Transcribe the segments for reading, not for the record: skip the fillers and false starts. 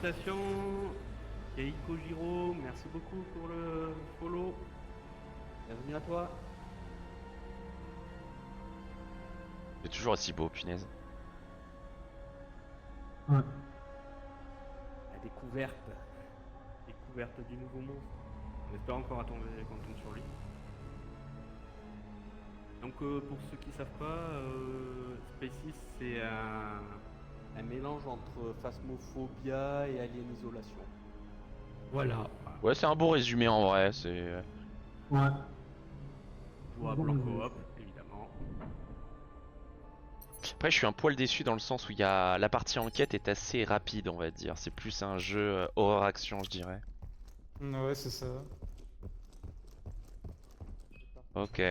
Félicitations Keiko Giro, merci beaucoup pour le follow. Bienvenue à toi. C'est toujours aussi beau, punaise. Ouais. La découverte du nouveau monstre. On espère encore qu'on tombe sur lui. Donc pour ceux qui savent pas, Spaces c'est un mélange entre Phasmophobia et Alien Isolation. Voilà. Ouais, c'est un beau résumé en vrai, c'est... Ouais. Jouable en coop, évidemment. Après, je suis un poil déçu dans le sens où il y a... la partie enquête est assez rapide, on va dire. C'est plus un jeu horreur-action, je dirais. Ouais, c'est ça. Ok.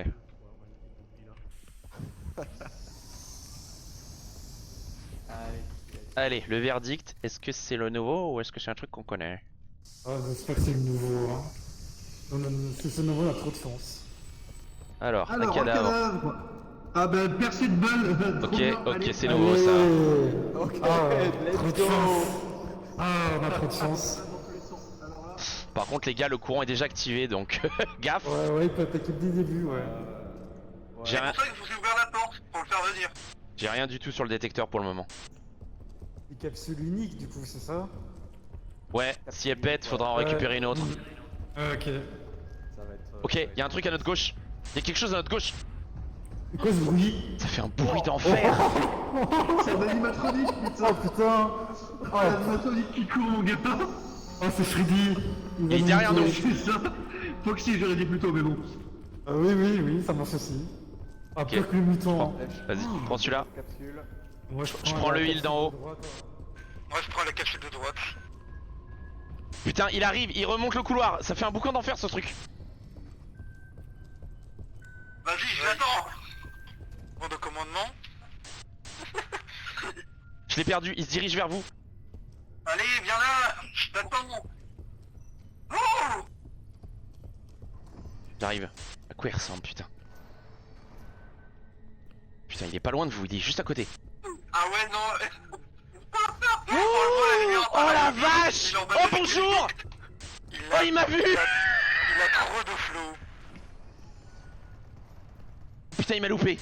Allez, le verdict, est-ce que c'est le nouveau ou est-ce que c'est un truc qu'on connaît? Ah, j'espère que c'est le nouveau. Hein. Non, non, non, si c'est nouveau, il a trop de chance. Alors, un Alors, cadavre. Ah bah, percée de balle. Ok, Trop bien, ok, allez. c'est nouveau ça. Ok, Ah, let's trop de go. chance. Ah, on a trop de chance. Par contre, les gars, le courant est déjà activé, donc gaffe. Ouais, ouais, il peut attaquer dès le début, ouais. J'ai rien... C'est pour ça qu'il faut ouvrir la porte pour le faire venir. J'ai rien du tout sur le détecteur pour le moment. Une capsule unique, du coup, c'est ça? Ouais, si elle pète, faudra en récupérer une autre. Ok. Ça va être, Ok, y a un truc à notre gauche. Y a quelque chose à notre gauche. C'est quoi ce bruit? Ça fait un bruit d'enfer. C'est un animatronique, putain. Oh putain! Oh, l'animatronique qui court, mon gars. Oh, c'est Freddy! Il est derrière nous. C'est ça. Foxy, j'aurais dit plutôt, mais bon. Oui, oui, oui, ça marche aussi. Ah, Ok. pire que le mutant. Vas-y, prends celui-là. capsule. Moi, Je prends la le heal capsule d'en haut. de droite. Moi, je prends la capsule de droite. Putain, il arrive, il remonte le couloir. Ça fait un boucan d'enfer ce truc. Vas-y, je l'attends. Bon de commandement. Je l'ai perdu, il se dirige vers vous. Allez, viens là. Je t'attends. Oh. J'arrive. À quoi il ressemble, putain? Putain, il est pas loin de vous, il est juste à côté. Ah ouais, non. Oh la vache! Oh bonjour! Oh, il m'a vu! Il a trop de flow. Putain, il m'a loupé.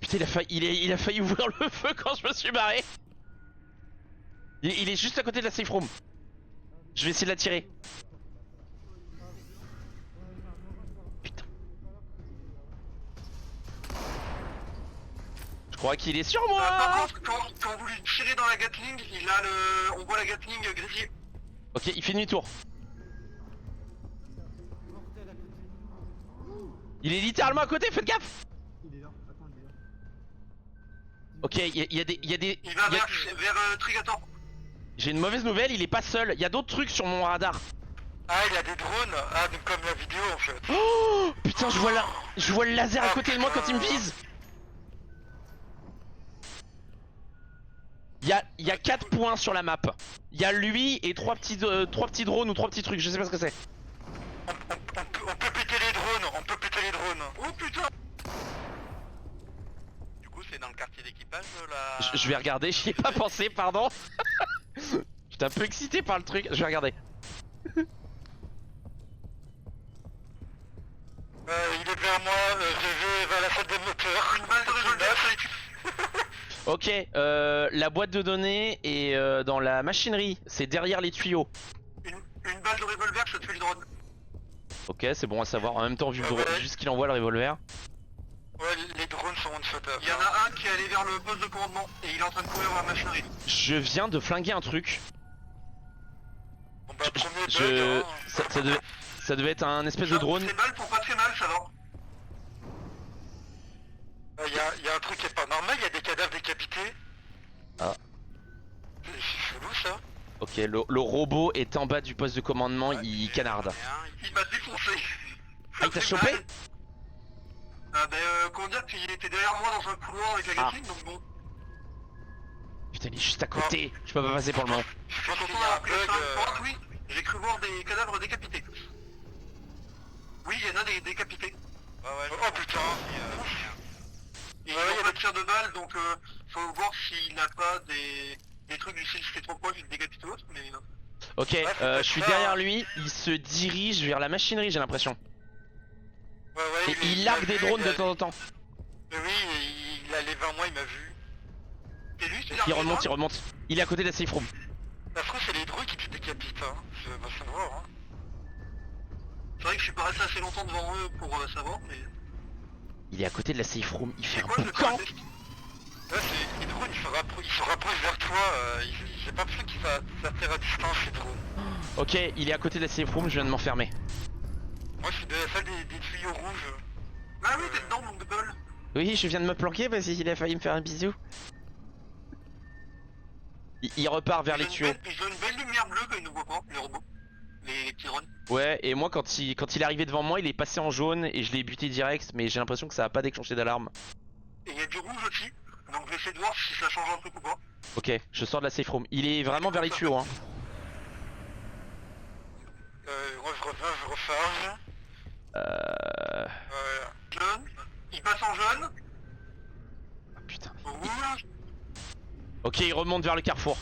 Putain, il a failli ouvrir le feu quand je me suis barré. Il est juste à côté de la safe room. Je vais essayer de l'attirer. Putain. Je crois qu'il est sur moi. Par contre, quand vous lui tirez dans la Gatling, il a le... On voit la Gatling grillée. Ok, il fait demi-tour. Il est littéralement à côté, faites gaffe. Il est là, attends, il est là. Ok, il y a des... Il va vers Trigator. J'ai une mauvaise nouvelle, il est pas seul. Il y a d'autres trucs sur mon radar. Ah, il a des drones. Ah, donc comme la vidéo en fait. Oh putain, je vois le laser à côté de moi quand il me vise. Il y a 4 points sur la map. Il y a lui et 3 petits drones ou 3 petits trucs, je sais pas ce que c'est. On peut péter les drones, on peut péter les drones. Oh putain. Du coup, c'est dans le quartier d'équipage là. Je vais regarder, j'y ai pas pensé, pardon. J'étais un peu excité par le truc, je vais regarder. Il est vers moi, je vais vers la salle des moteurs. Une balle de revolver. Ok, la boîte de données est dans la machinerie, c'est derrière les tuyaux. Une balle de revolver, ça te fait le drone. Ok, c'est bon à savoir, en même temps vu juste qu'il envoie le revolver. Ouais, les drones sont one-shotter. Il y en a un qui est allé vers le poste de commandement et il est en train de courir vers la machinerie. Je viens de flinguer un truc. Bon bah, premier bug, hein. Ça devait être un espèce de drone. C'est mal pour pas très mal, ça va. Y a un truc qui est pas normal, il y a des cadavres décapités. Ah. C'est chelou ça. Ok, le robot est en bas du poste de commandement, il canarde. Il m'a défoncé. Ah, il t'a chopé? Ah bah comment dire qu'il était derrière moi dans un couloir avec la Gatling, donc bon. Putain, il est juste à côté, je peux pas passer pour le moment. Je pense qu'il y a un bug. Oui, j'ai cru voir des cadavres décapités. Oui, il y en a des décapités. Oh putain. Il y a des tirs de balles, donc faut voir s'il n'a pas des trucs du style c'est trop proche, il décapite ou autre, mais... Ok, je suis derrière lui, il se dirige vers la machinerie, j'ai l'impression. Ouais, ouais, Et il largue des drones de temps en temps. Oui, il allait vers moi, il m'a vu. C'est lui, Il remonte, il remonte. Il est à côté de la safe room. Ça se trouve, c'est les drones qui te décapitent, hein. Je vais pas savoir, hein. C'est vrai que je suis pas resté assez longtemps devant eux pour savoir, mais... Il est à côté de la safe room, il fait C'est un quoi le boucan. Ouais, c'est les drones, ils se rapprochent vers toi. J'ai pas l'impression qu'ils s'attirent à distance, les drones. Ok, il est à côté de la safe room, je viens de m'enfermer. Moi, je suis de la salle des tuyaux rouges. Ah oui, t'es dedans, mon bol. Oui, je viens de me planquer parce qu'il a failli me faire un bisou. Il repart vers les tuyaux. Ils ont une belle lumière bleue quand ils nous voient pas, les robots. Les petits drones. Ouais, et moi quand il est arrivé devant moi, il est passé en jaune et je l'ai buté direct, mais j'ai l'impression que ça a pas déclenché d'alarme. Et il y a du rouge aussi, donc je vais essayer de voir si ça change un truc ou pas. Ok, je sors de la safe room. Il est vraiment vers les tuyaux, hein. Moi je reviens, je recharge. Voilà. Jaune, il passe en jaune. Ah, putain. Rouge. Ok, il remonte vers le carrefour.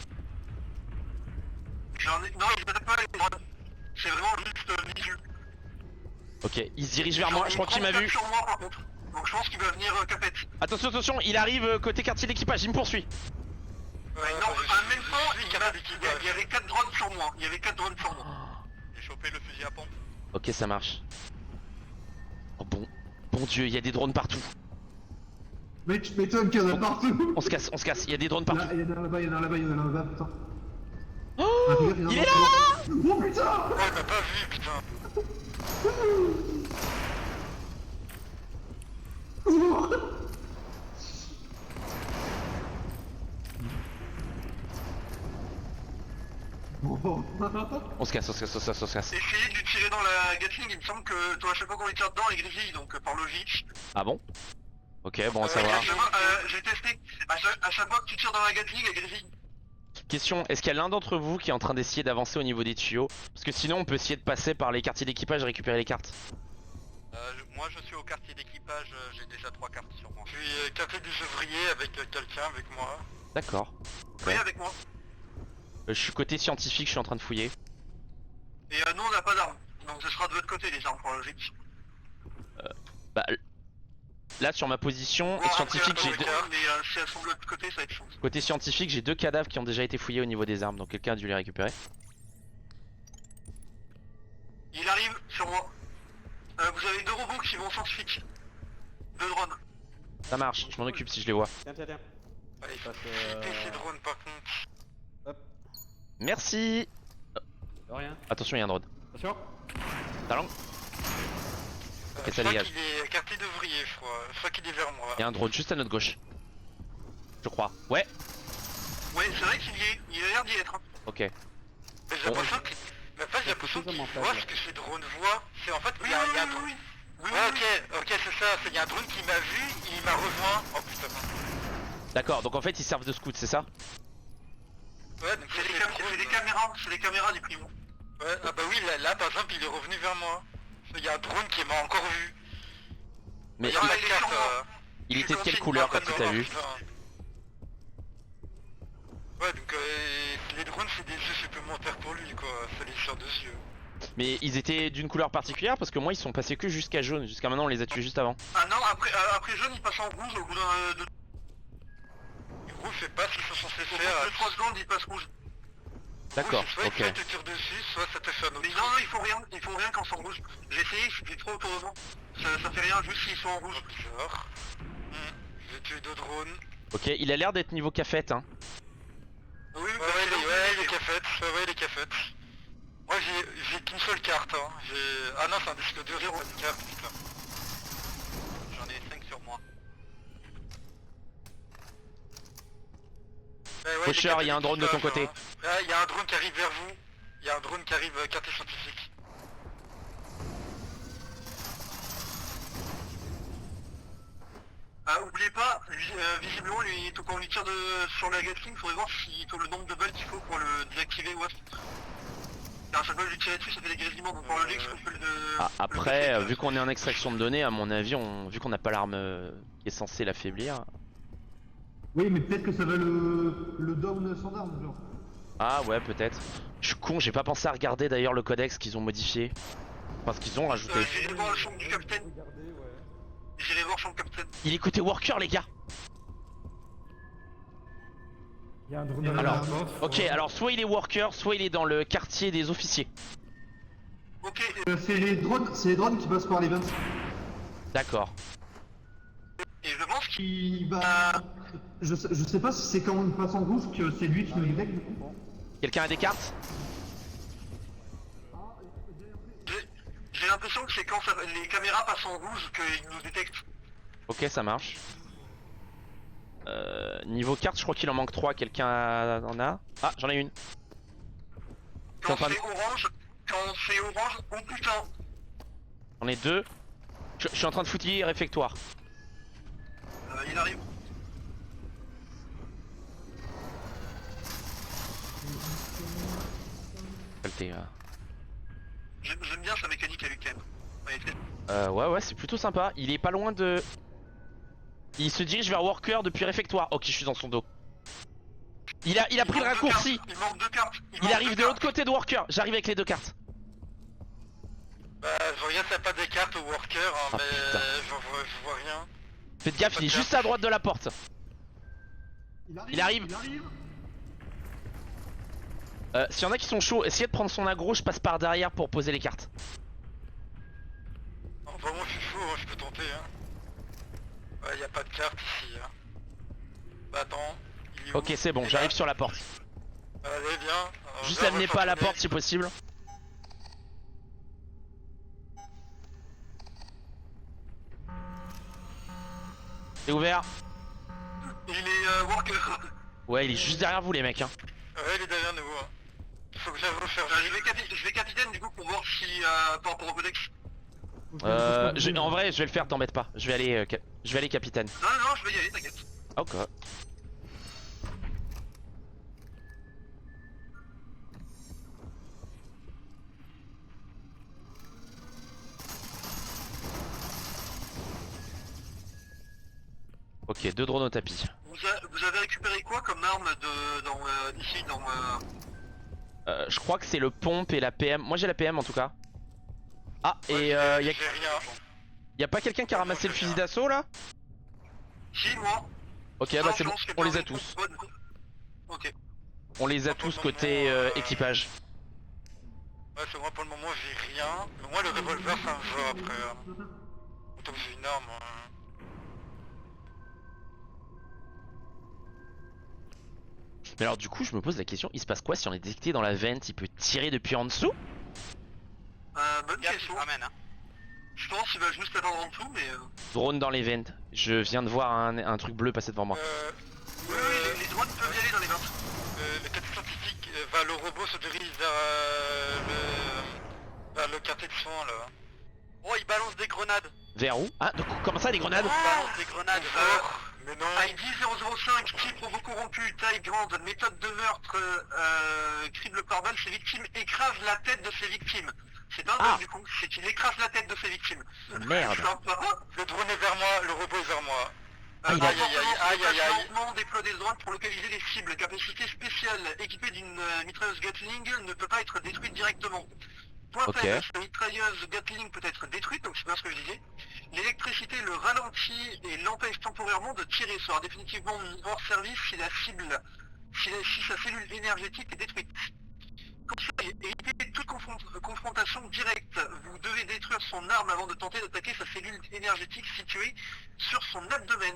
Non, il passe pas les drones. C'est vraiment juste visuel. Ok, il se dirige vers moi, je crois qu'il m'a vu. Sur moi, par contre. Donc je pense qu'il va venir capette. Attention, attention, il arrive côté quartier d'équipage, il me poursuit. Non, en même temps, il y avait 4 drones sur moi. Il y avait 4 drones sur moi. J'ai chopé le fusil à pompe. Ok, ça marche. Oh bon Dieu, il y a des drones partout. Mais tu m'étonnes qu'il y en a partout. On se casse, il y a des drones partout. Là, il y en a là-bas, il y en a là-bas, il y en a là-bas, putain. Oh, Ah, fais gaffe, il est là. Oh putain. Oh, il m'a pas vu, putain. On se casse. Essayez de lui tirer dans la Gatling, il me semble que toi à chaque fois qu'on lui tire dedans, elle grésille, donc par logique. Ah bon? Ok, bon à savoir. J'ai testé, à chaque fois que tu tires dans la Gatling, elle grésille. Question, est-ce qu'il y a l'un d'entre vous qui est en train d'essayer d'avancer au niveau des tuyaux? Parce que sinon on peut essayer de passer par les quartiers d'équipage et récupérer les cartes. Moi je suis au quartier d'équipage, j'ai déjà 3 cartes sur moi. Je suis quartier du chevrier avec quelqu'un avec moi. D'accord. Oui, avec moi. Je suis côté scientifique, je suis en train de fouiller. Et nous on n'a pas d'armes, donc ce sera de votre côté les armes pour la logique. Bah là sur ma position scientifique j'ai deux... Mais si elles sont de l'autre côté ça va être chaud. Côté scientifique j'ai 2 cadavres qui ont déjà été fouillés au niveau des armes, donc quelqu'un a dû les récupérer. Il arrive sur moi. Vous avez 2 robots qui vont scientifique. 2 drones. Ça marche, je m'en occupe si je les vois. Tiens. Allez, passe, ces drones par contre. Hop, Merci. de rien. Attention, il y a un drone. Attention. Talon. Je ça crois dégage. qu'il est quartier d'ouvrier, je crois. Je crois qu'il est vers moi. Il y a un drone juste à notre gauche. Je crois. Ouais. Ouais, c'est vrai qu'il y est. Il a l'air d'y être. Hein. Ok. Mais j'ai l'impression que... Mais en fait, j'ai l'impression qu'il voit ce que ces drones voient. C'est en fait, il y a un drone. Oui, ok, c'est ça. Il y a un drone qui m'a vu, il m'a rejoint. Oh putain. D'accord, donc en fait ils servent de scout, c'est ça? Ouais, donc c'est des caméras du primo. Ouais, ah bah oui, là par exemple, il est revenu vers moi. Il y a un drone qui m'a encore vu. Mais il, la carte, il était de quelle couleur quand il t'a vu? Ouais, donc les drones c'est des yeux supplémentaires pour lui quoi, ça les sort dessus. Mais ils étaient d'une couleur particulière parce que moi ils sont passés que jusqu'à jaune, jusqu'à maintenant on les a tués juste avant. Ah non, après jaune il passe en rouge au bout de... Du rouge je sais pas s'ils sont censés faire... 3 secondes il passe rouge. D'accord, soit ok. il te tire dessus, soit ça te fait un autre. Mais non, ils font rien quand c'est en rouge. J'ai essayé, je suis trop autour de moi. Ça fait rien juste s'ils sont en rouge. Bizarre. J'ai tué 2 drones. Ok, il a l'air d'être niveau cafette hein. Oui, les cafettes, les cafettes. Moi j'ai qu'une seule carte hein. Ah non c'est un disque dur, pas une carte, putain. J'en ai 5 sur moi. Faucheur, il y a un drone de ton côté. Il y a un drone qui arrive vers vous. Il y a un drone qui arrive quartier scientifique. Ah, oubliez pas, visiblement, quand on lui tire sur la Gatling, il faudrait voir si le nombre de balles qu'il faut pour le désactiver ou autre. Car à chaque fois que je lui tire dessus, ça fait des grésillements, donc par logique, je peux le... Après, vu qu'on est en extraction de données, à mon avis, vu qu'on n'a pas l'arme qui est censée l'affaiblir... Oui, mais peut-être que ça va le down sans arme, genre. Ah ouais, peut-être. Je suis con, j'ai pas pensé à regarder d'ailleurs le codex qu'ils ont modifié. Parce qu'ils ont rajouté. J'irai voir le champ du capitaine. J'irai voir le champ du capitaine. Il est côté worker, les gars. Il y a un drone Alors, à la porte. ok, alors soit il est worker, soit il est dans le quartier des officiers. Ok, C'est les drones qui passent par les vents. D'accord. et je pense qu'il... Qui va... Je sais pas si c'est quand on passe en rouge que c'est lui qui nous détecte. Quelqu'un a des cartes? J'ai l'impression que c'est quand les caméras passent en rouge qu'ils nous détectent. Ok, ça marche. Niveau carte, je crois qu'il en manque 3. Quelqu'un en a? Ah, j'en ai une. Quand Enfin, c'est orange, oh putain. J'en ai 2. Je suis en train de foutiller réfectoire. Il arrive. Saleté, J'aime bien sa mécanique à lui quand même. ouais, c'est plutôt sympa. Il est pas loin de... Il se dirige vers worker depuis réfectoire. Ok, je suis dans son dos. Il a pris le raccourci. Il manque 2 cartes. Il arrive de l'autre côté de worker. J'arrive avec les 2 cartes. Bah, je regarde s'il n'y a pas des cartes au worker, hein, Oh, mais putain. je vois rien. Faites gaffe, il est juste à droite de la porte. Il arrive. S'il y en a qui sont chauds, essayez de prendre son aggro, je passe par derrière pour poser les cartes. Non, vraiment, je suis chaud, hein, je peux tenter. Hein. Ouais, y a pas de carte ici. Hein. Bah, attends. Il est où? Ok, c'est bon, Il est j'arrive là. sur la porte. Allez, viens. Juste viens, amenez on va pas à la faire porte si possible. C'est ouvert. Il est worker. Ouais, il est juste derrière vous les mecs. Hein. Ouais, il est derrière nous. Hein. Faut que j'aille refaire. Je vais capitaine du coup pour voir si par rapport au codex. En vrai, je vais le faire, t'embête pas. Je vais aller capitaine. Non, je vais y aller, t'inquiète. Ok. Ok, 2 drones au tapis. Vous avez récupéré quoi comme arme ici dans... Je crois que c'est le pompe et la PM. Moi j'ai la PM en tout cas. Ah, et j'ai rien. y a pas quelqu'un qui a ramassé le fusil d'assaut là? Si, moi. Ok, bah c'est bon, on les a tous. Ok. On les a tous côté équipage. Ouais, c'est moi pour le moment j'ai rien. Mais moi le revolver ça me va après. Hein. Autant que j'ai une arme. Hein. Mais alors du coup je me pose la question, il se passe quoi si on est détecté dans la vente? Il peut tirer depuis en dessous? Bonne question. Hein. Je pense qu'il va juste attendre en dessous mais... Drone dans les ventes. Je viens de voir un truc bleu passer devant moi. Oui, les drones peuvent y aller dans les ventes. Le quartier scientifique, le robot se dirige vers le quartier de soins là. Oh, il balance des grenades. Vers où? Ah, comment ça des grenades? Il balance des grenades. Mais non. ID 005, type robot corrompu, taille grande, méthode de meurtre, crible par balle, ses victimes écrasent la tête de ses victimes. C'est pas un bug du coup, c'est qu'il écrase la tête de ses victimes. Merde. Le drone est vers moi, le robot est vers moi. Aïe, Aïe, déploie des drones pour localiser les cibles. Capacité spéciale équipée d'une mitrailleuse Gatling ne peut pas être détruite directement. Point faible, la mitrailleuse Gatling peut être détruite, donc c'est bien ce que je disais. L'électricité le ralentit et l'empêche temporairement de tirer. Sera définitivement hors service si la cible, si sa cellule énergétique est détruite. Conseil, évitez toute confrontation directe. Vous devez détruire son arme avant de tenter d'attaquer sa cellule énergétique située sur son abdomen.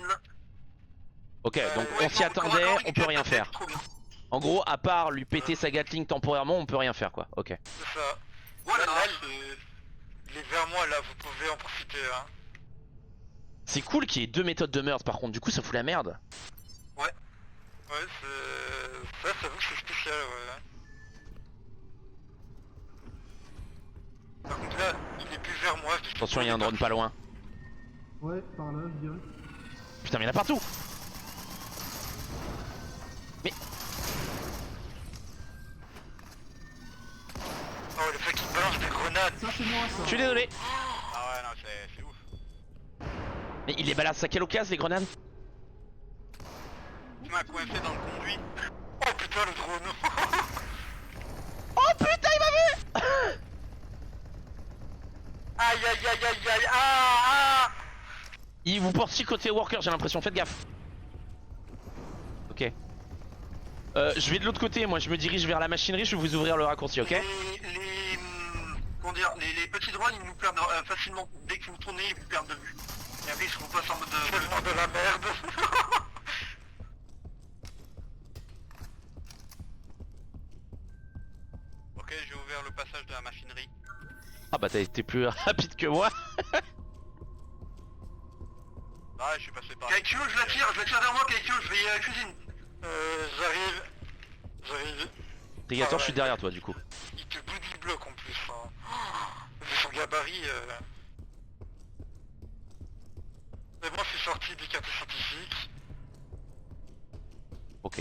Ok, donc on s'y attendait, on peut rien faire. En gros, à part lui péter sa Gatling temporairement, on peut rien faire quoi. Ok. C'est ça. Voilà, là, il est vers moi là, vous pouvez en profiter. Hein. C'est cool qu'il y ait 2 méthodes de meurtre par contre, du coup ça fout la merde. Ouais. Ouais, ça j'avoue que c'est spécial, ouais. Par contre là, il est plus vers moi. Attention, il y a un drone pas loin. Ouais, par là, je dirais. Putain, mais il y en a partout. Mais... Oh, le fait qu'il balance des grenades. Ça, c'est moi, ça. Je suis désolé. Ah ouais, non, c'est ouf. Mais il les balance à quelle occasion les grenades? Tu m'as coincé dans le conduit. Oh putain le drone. Oh putain, il m'a vu. Aïe aïe aïe aïe aïe. Ah. Il vous poursuit côté worker, j'ai l'impression, faites gaffe. Ok. Je vais de l'autre côté, moi je me dirige vers la machinerie, je vais vous ouvrir le raccourci, ok? Comment dire, les petits drones ils nous perdent facilement. Dès que vous tournez, ils vous perdent de vue. Et après ils se repassent en mode de la merde. Ok, j'ai ouvert le passage de la machinerie. Ah bah t'as été plus rapide que moi. Ah, je suis passé par... Kaikyo, je la tire vers moi, Kaikyo, je vais à la cuisine. J'arrive. Trigator, je suis derrière toi du coup. Il te body block en plus. Hein. Vu son gabarit. Mais moi, je suis sorti des quartiers scientifiques. Ok.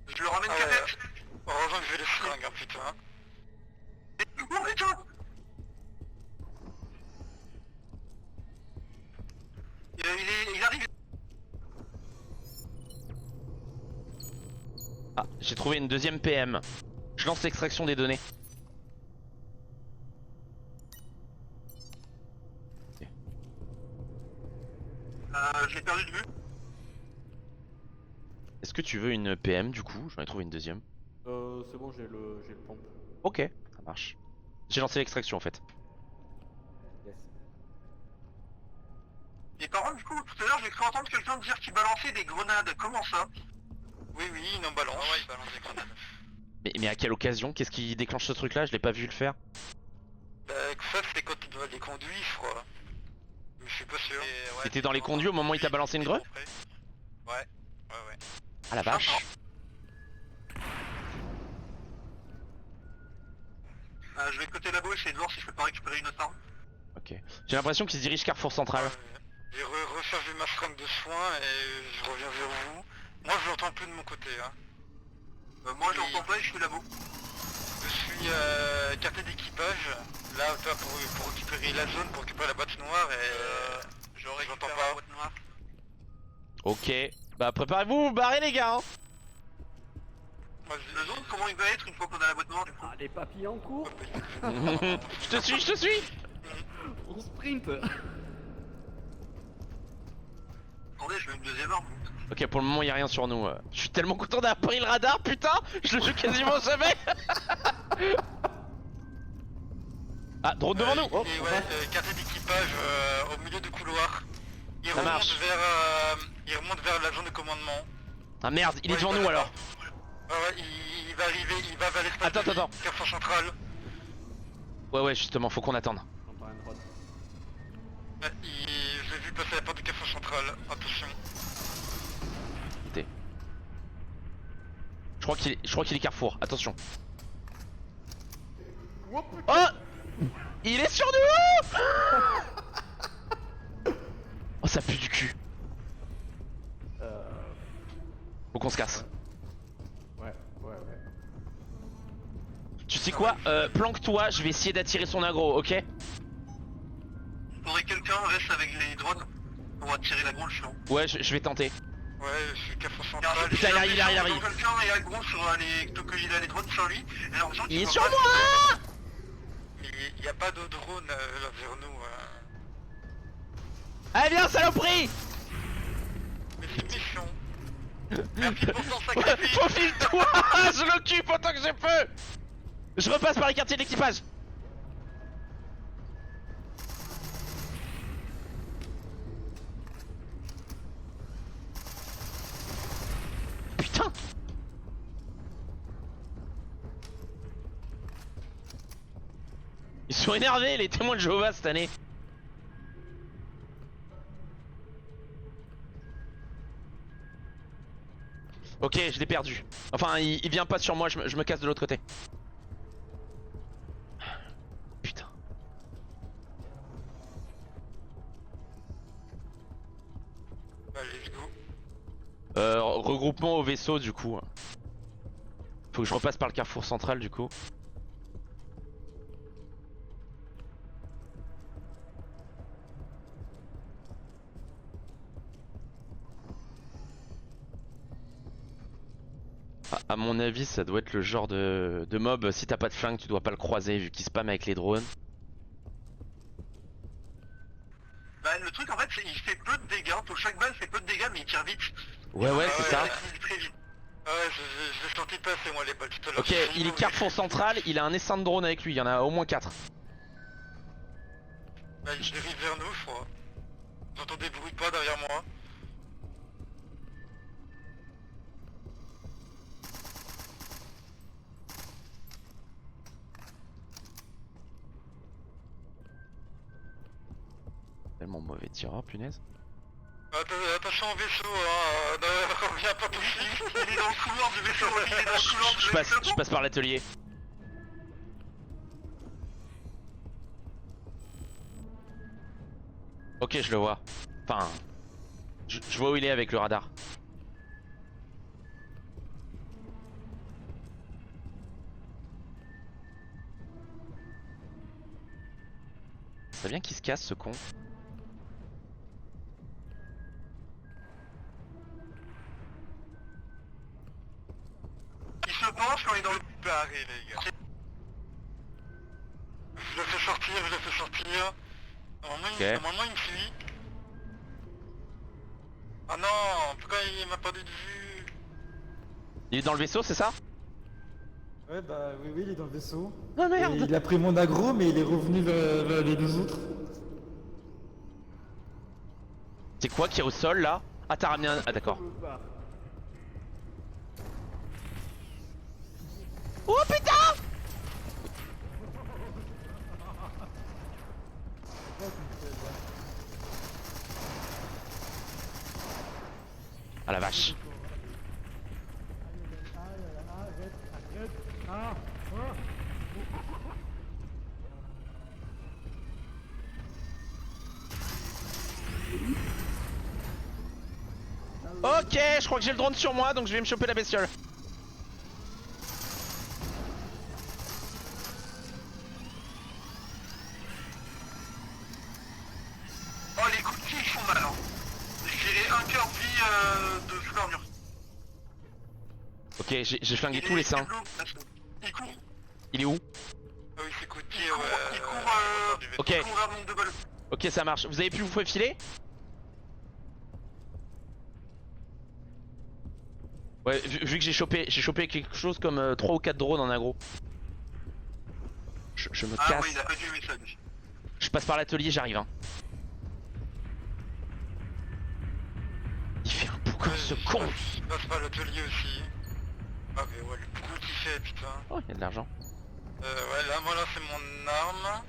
Je le ramène qu'à tête. Heureusement que je vais les fringues, hein, putain. Oh putain. Il arrive. Ah, j'ai trouvé une deuxième PM. Je lance l'extraction des données. Je l'ai perdu de vue. Est-ce que tu veux une PM du coup? J'en ai trouvé une deuxième. C'est bon, j'ai le pompe. Ok, ça marche. J'ai lancé l'extraction en fait. Yes. Et par contre, du coup, tout à l'heure, j'ai cru entendre quelqu'un dire qu'il balançait des grenades. Comment ça? Oui, il en balance. Ah ouais, il balance des grenades. Mais à quelle occasion? Qu'est-ce qui déclenche ce truc là? Je l'ai pas vu le faire. Bah, ça, c'était quand il doit les conduire, je crois. Mais je suis pas sûr. T'étais dans les conduits au moment où il t'a balancé une grue? Ouais. Ah la vache. Je vais côté labo, essayer de voir si je peux pas récupérer une autre arme. Ok. J'ai l'impression qu'il se dirige Carrefour Central. J'ai rechargé ma fringue de soins et je reviens vers vous. Moi je l'entends plus de mon côté. Hein. Moi je l'entends pas et je suis labo. Je suis quartier d'équipage. Là toi, pour récupérer la zone, pour récupérer la boîte noire et je récupère pas la boîte noire. Ok. Bah préparez-vous, vous barrez les gars hein. La zone, comment il va être une fois qu'on a la boîte noire du coup? Ah, les papilles en cours. Je te suis. On sprint. Attendez, je mets une deuxième arme. Ok, pour le moment y a rien sur nous. Je suis tellement content d'avoir pris le radar, putain. Je le joue quasiment jamais. Ah, drone devant nous. Et ouais, quartier d'équipage au milieu du couloir. Il Ça marche. remonte vers la zone de commandement. Ah merde, il est devant nous alors. Ouais, il va arriver, il va vers l'espace Attends, de attends. Carrefour Central. Ouais, justement, faut qu'on attende. J'entends un drone. Ouais, je l'ai vu passer à la porte du Carrefour Central, attention. Je crois qu'il est Carrefour, attention. Oh, il est sur nous. Oh, ça pue du cul. Faut qu'on se casse. Ouais. Tu sais quoi, planque-toi, je vais essayer d'attirer son aggro, ok? Faudrait que quelqu'un reste avec les drones pour attirer la gronde chiant. Ouais, je vais tenter. Ouais, je suis Carrefour Central. Putain, il arrive. Quelqu'un est aggro sur il a les drones sur lui. Alors, gens Il est qui sur voient pas- moi. Mais il y a pas de drone là vers nous. Allez, viens, saloperie. Mais c'est méchant. Merci pour ton sacrifice. Faufile-toi. Je l'occupe autant que je peux. Je repasse par les quartiers de l'équipage. Putain. Ils sont énervés les témoins de Jéhovah cette année. Ok, je l'ai perdu. Enfin, il vient pas sur moi, je me casse de l'autre côté. Putain. Let's go. Regroupement au vaisseau du coup. Faut que je repasse par le carrefour central du coup. À mon avis, ça doit être le genre de mob. Si t'as pas de flingue, tu dois pas le croiser vu qu'il spam avec les drones. Bah le truc en fait, c'est il fait peu de dégâts. Pour chaque balle, fait peu de dégâts, mais il tire vite. Ouais, ouais, c'est ça. Il très vite. Ah ouais, je l'ai senti passer moi les balles tout à l'heure. Ok, il est carrefour central, il a un essaim de drone avec lui, il y en a au moins 4. Bah, il dérive vers nous, je crois. J'entends des bruits de pas derrière moi. Tellement mauvais tir, oh, punaise. Attention au vaisseau, hein, ne reviens pas tout de suite. Il est dans le couloir du vaisseau, il est dans le couloir du vaisseau. Je passe par l'atelier. Ok, je le vois. Enfin, je vois où il est avec le radar. C'est bien qu'il se casse ce con. Il se penche quand il est dans le barré, les gars. Je le fais sortir, je le fais sortir. Normalement il me suit. Ah non, pourquoi il m'a perdu de vue? Il est dans le vaisseau, c'est ça? Ouais, bah oui, il est dans le vaisseau. Ah merde! Et il a pris mon aggro, mais il est revenu vers les deux autres. C'est quoi qui est au sol là? Ah, t'as ramené un. Ah, d'accord. Oh putain! Ah la vache. Ok, je crois que j'ai le drone sur moi, donc je vais me choper la bestiole. Oh les coups de pied ils font mal hein. J'ai un cœur de vie de sous l'armure. Ok, j'ai flingué tous les seins. Il court. Il est où? Ah oui c'est coup de pied ouais. Il court ok. Il court vers le nombre de balles. Ok, ça marche. Vous avez pu vous faufiler? Ouais, vu que j'ai chopé quelque chose comme 3 ou 4 drones en aggro. Je me casse. Ah oui, il a pas vu le message. Je passe par l'atelier, j'arrive hein. Il fait un boucan ce con. Je passe par l'atelier aussi. Ah mais ouais, le bruit qu'il fait putain. Oh, il y a de l'argent. Ouais, là voilà c'est mon arme.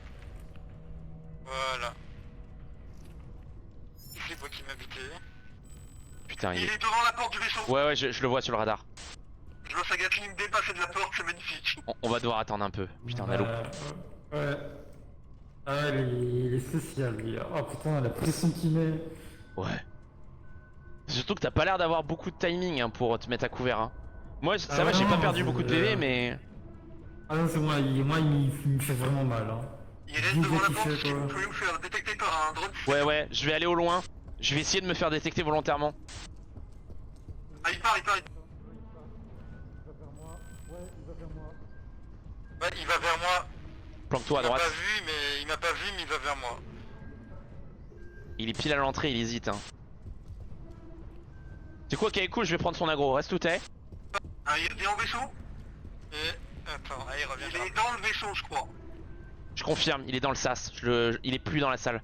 Voilà. C'est moi qui m'a buté. Putain, Il est devant la porte du vaisseau. Ouais, je le vois sur le radar. Je vois sa Gatling dépasser de la porte, c'est magnifique. On va devoir attendre un peu. Putain, on a loupé. Ouais. Ah ouais, il est spécial lui. Oh putain, la pression qu'il met. Ouais. Surtout que t'as pas l'air d'avoir beaucoup de timing hein, pour te mettre à couvert. Hein. Moi, ça va, j'ai pas perdu beaucoup de PV, mais. Ah non, c'est moi, il me fait vraiment mal. Hein. Il reste devant la porte, si vous pouvez vous faire détecter par un drone. Ouais, je vais aller au loin. Je vais essayer de me faire détecter volontairement. Ah, il part. Il va vers moi. Ouais, il va vers moi. Ouais, il va vers moi. Planque-toi à droite. Il m'a pas vu, mais il va vers moi. Il est pile à l'entrée, il hésite. Hein. C'est quoi, ok, cool, je vais prendre son aggro. Reste où t'es. Ah, il est en vaisseau. Et... Attends, il revient. Il est dans le vaisseau, je crois. Je confirme, il est dans le sas. Il est plus dans la salle.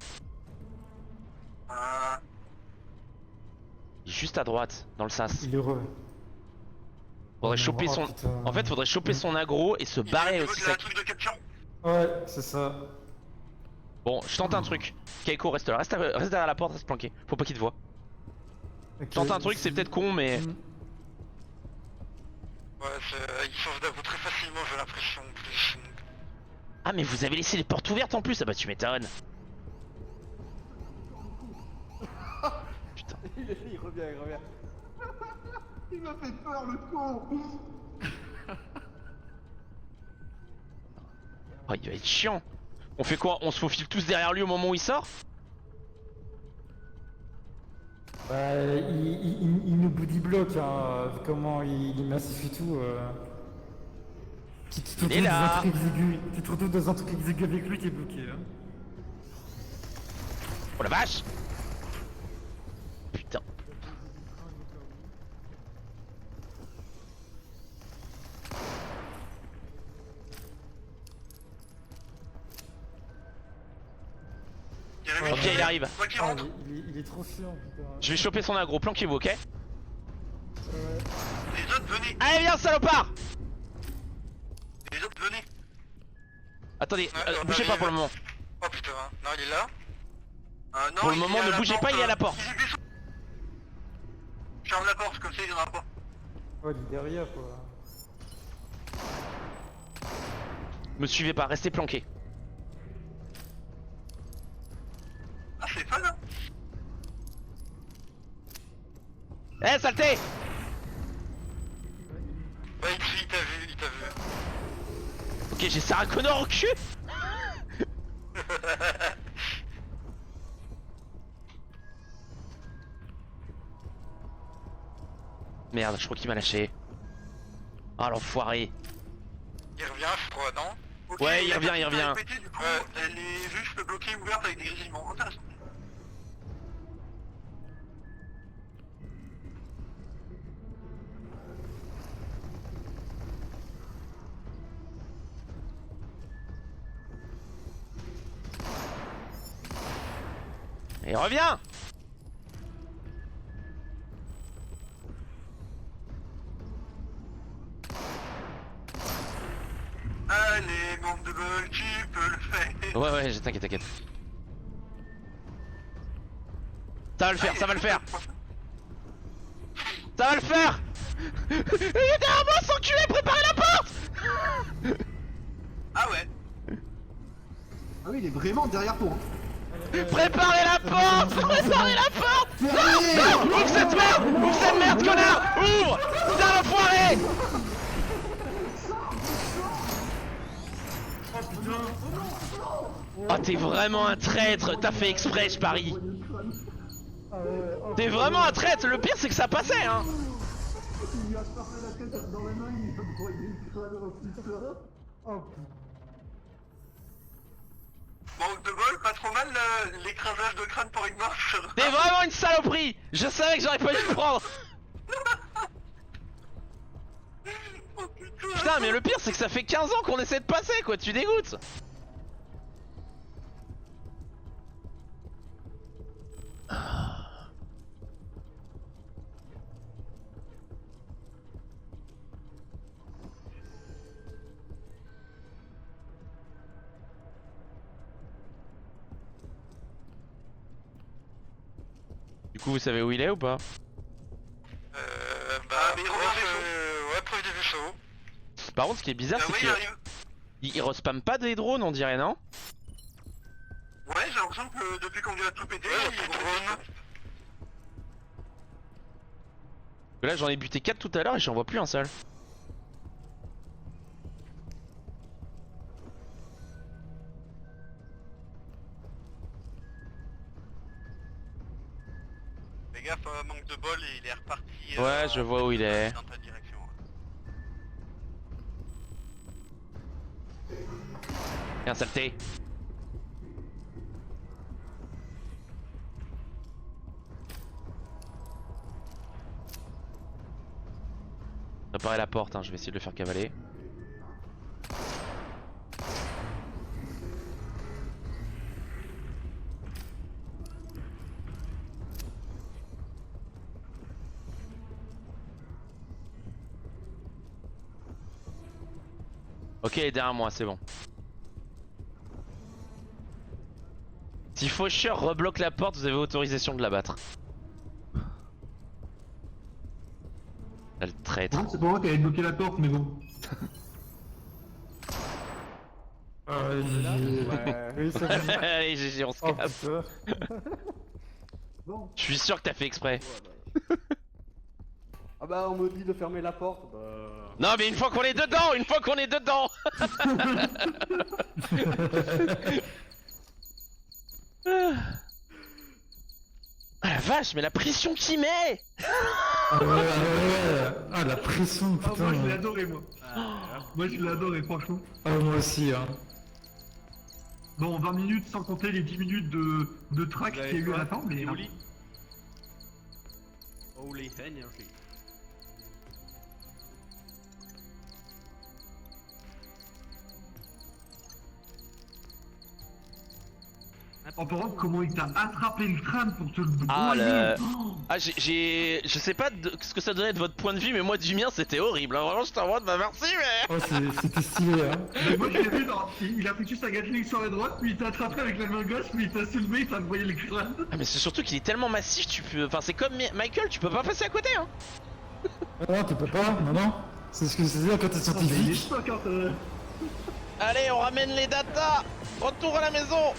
Il est juste à droite, dans le sas. Il est heureux. Faudrait choper son. Putain. En fait, faudrait choper son aggro et se barrer aussi sec. truc de capture. Ouais, c'est ça. Bon, je tente un truc. Keiko, reste là. Reste derrière la porte, reste planqué. Faut pas qu'il te voie. Okay. Je tente un truc, c'est peut-être con, mais. Ouais, il change d'avoue très facilement, j'ai l'impression. Ah, mais vous avez laissé les portes ouvertes en plus. Ah bah, tu m'étonnes. Putain. Il revient. Il m'a fait peur le con. Oh, il va être chiant. On fait quoi? On se faufile tous derrière lui au moment où il sort? Bah, il nous boudy bloque, hein, vu comment il est massif et tout. Tu te Il est retrouves dans là. un truc exigu. Tu te retrouves dans un truc exigu avec lui, t'es bloqué. Hein. Oh la vache. Putain. Ok, il arrive. Quoi qu'il Ah, rentre. il est trop chiant, putain. Je vais choper son aggro, planquez-vous, ok? Les autres, venez. Allez, viens, salopard! Les autres, venez. Attendez, Ouais, bougez pas pour le moment. Oh putain, non, il est là. Non, Pour le il moment, est à ne la bougez pas, il est à la porte. Il est vaisseau. Ferme la porte, comme ça il viendra pas. Ouais, il est derrière, quoi. Me suivez pas, restez planqués. Ah, c'est pas là. Eh, saleté! Ouais, il t'a vu, il t'a vu. Ok, j'ai Sarah Connor au cul! Merde, je crois qu'il m'a lâché. Ah, l'enfoiré. Il revient, je crois, non? Ok, Ouais, il la revient, carte il qui revient. a pété, du coup, elle est juste bloquée, ouverte avec des grésillements. Intéressant. Et reviens! Allez, membre de bol, tu peux le faire. Ouais, t'inquiète, t'inquiète. Ça va le faire, ça va le faire! Ça va le faire! Il est derrière moi, sans enculé, préparez la porte! Ah ouais. Ah oui, il est vraiment derrière toi. Préparez la porte! Préparez la porte! Fermez. Ouvre cette merde! Ouvre cette merde, connard! Ouvre! Putain, l'enfoiré! Oh, t'es vraiment un traître! T'as fait exprès, je parie! T'es vraiment un traître! Le pire, c'est que ça passait, hein! Il lui a frappé la tête dans la main, il lui a broyé le crâne en plus. Oh, Manque de bol, pas trop mal l'écrasage de crâne pour une marche. T'es vraiment une saloperie! Je savais que j'aurais pas dû le prendre! Oh putain. Putain, mais le pire, c'est que ça fait 15 ans qu'on essaie de passer, quoi! Tu dégoûtes! Du coup, vous savez où il est ou pas? Mais ouais, proche des vaisseaux. Par contre, ce qui est bizarre, Ah c'est oui, il qu'il arrive. il respamme pas des drones, on dirait, non? Ouais, j'ai l'impression que depuis qu'on lui a tout pété, il est drone. Là, j'en ai buté 4 tout à l'heure et j'en vois plus un seul. Fais gaffe, manque de bol, il est reparti. Ouais, je vois où il est. Dans ta direction. Viens, saleté. Préparez la porte, hein, je vais essayer de le faire cavaler. Ok, il est derrière moi, c'est bon. Si Faucheur rebloque la porte, vous avez autorisation de l'abattre. Ah, le traître. Non, c'est pas moi qui avais bloqué la porte, mais bon. oui, ça va. Allez, GG, on se Oh, casse. putain. Bon. Je suis sûr que t'as fait exprès. Ah bah on me dit de fermer la porte, bah... Non mais une fois qu'on est dedans, une fois qu'on est dedans. Ah la vache, mais la pression qu'il met! Ah ouais. Ah, la pression, Ah, putain. moi je l'ai adoré, moi. Ah, Moi je l'ai adoré, franchement. Ah, moi aussi, hein. Bon, 20 minutes sans compter les 10 minutes de track vous qu'il y a avez eu à quoi la fin, mais. Holy Holy Energy. Oh, par contre, comment il t'a attrapé le crâne pour te le Ah, broyer. Ah, je sais pas ce que ça donnait de votre point de vue, mais moi du mien c'était horrible. Hein. Vraiment, j'étais en mode bah merci, mais. Oh, c'était stylé, hein. Mais moi je l'ai vu, il a foutu sa Gatling sur la droite, puis il t'a attrapé avec la main gauche, puis il t'a soulevé, il t'a broyé le crâne. Ah, mais c'est surtout qu'il est tellement massif, tu peux. Enfin, c'est comme Michael, tu peux pas passer à côté, hein. Ah non, tu peux pas, non. C'est ce que c'est dire quand t'es Oh, mais il est scientifique. stock, hein, Allez, on ramène les datas. Retour à la maison.